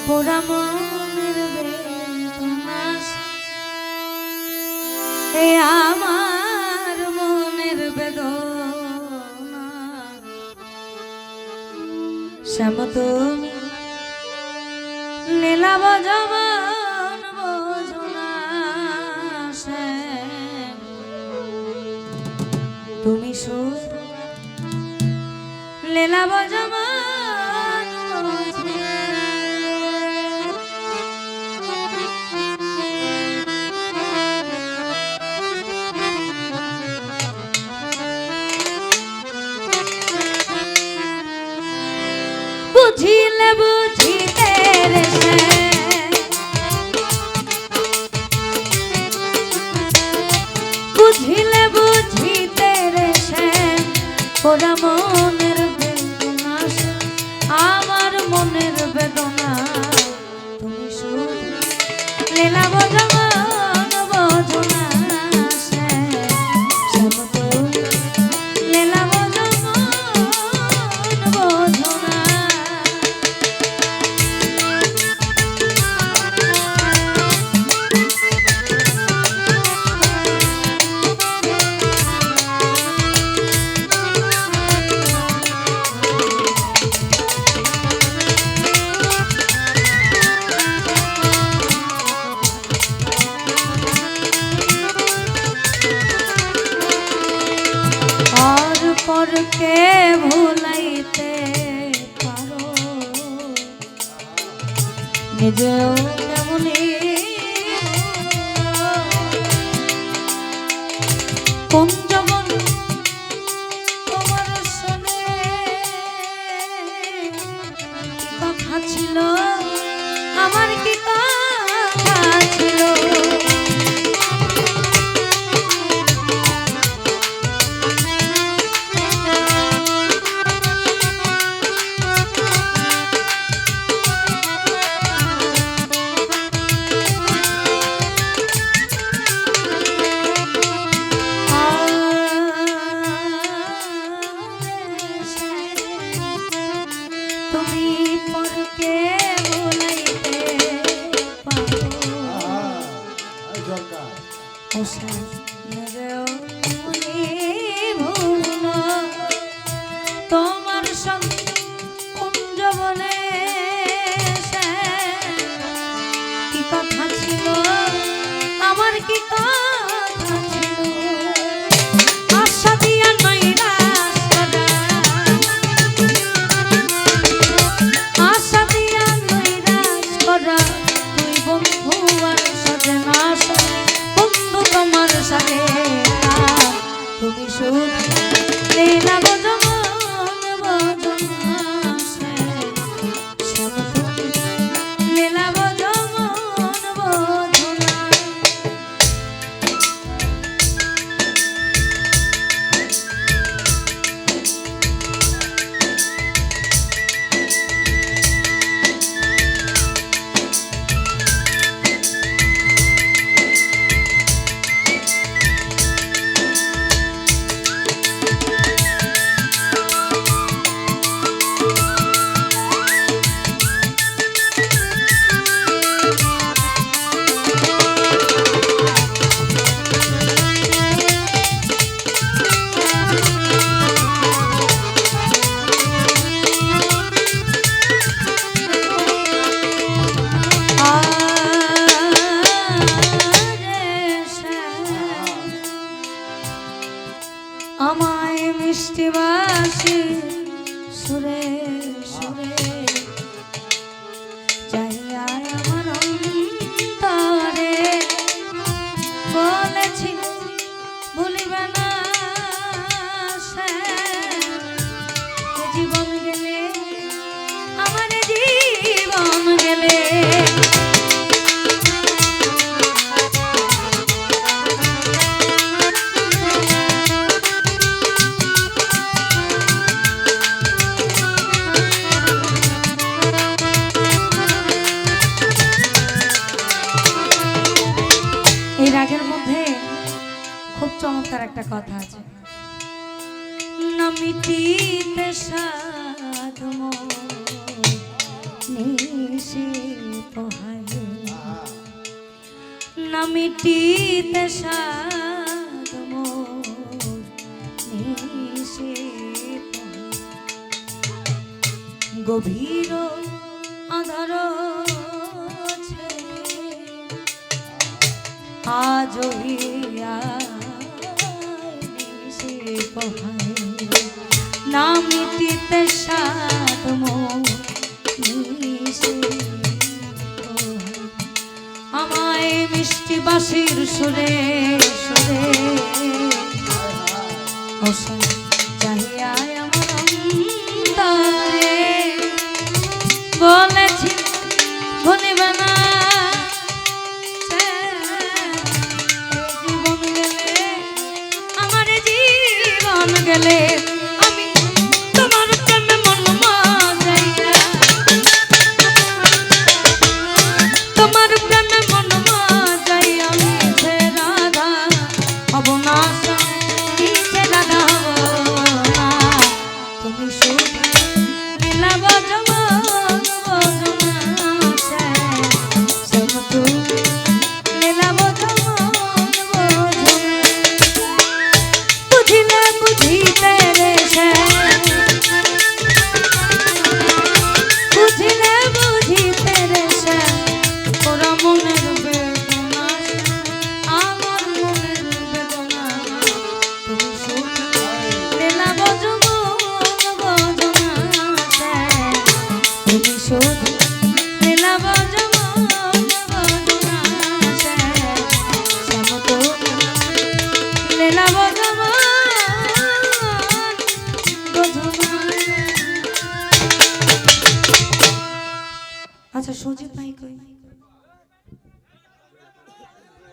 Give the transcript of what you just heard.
পোড়া মনের বেদনা এ আমার মনের বেদনা শ্যাম তুমি লীলা বজবন বোঝনা শ্যাম তুমি সুর লীলা বজবন বুঝিলে বুঝিতে রে বুঝিলে বুঝিতে রে পোড়া মনের বেদনা আমার মনের বেদনা তুমি শুধু লীলা বজবন বোঝনা লীলা বজবন বোঝনা পরকে ভুলাইতে পারো নিজেও কেমনি কোন জগন তোমার সনে কি কথা ছিল আমার কি কথা ছিল তোমার সঙ্গে কুঞ্জ বনে কি কথা ছিল আমার কি কথা ছিল আশা দিয়া নৈরাশ করা আশা দিয়া নৈরাশ করা তুই বন্ধু আর সাথে না বন্ধু তোমার সাথে তুমি শুধু লীলা বজবন বোঝনা লীলা বজবন বোঝনা আমায় মিষ্টি বাসি সুরে সুরে চাহিয়া আমার অন্তরে বলেছি ভুলিবে না জীবন গেলে আমার জীবন গেলে চমৎকার একটা কথা আছে নমিতিতে সাধ নিঃশ্বাস নিশি পোহায় না মিটিতে সাদ মোর নিশি পোহায় গভীর আধার আজ নিশি পোহায় না মিটিতে সাদ মোর নিশি পোহায় আমায় মিষ্টি বাঁশির সুরে সুরে ওসে চাহিয়া আমার অন্তরে বলেছি ভুলিবে না জীবন গেলে আমার জীবন গেলে আমি তোমার প্রেমে মন মাজাইয়া তোমার প্রেমে মন মাজাইয়া মিছে রাধা হব না মিছে রাধা হব না তুমি শুধু নীলাব আচ্ছা সুজিত ভাই কই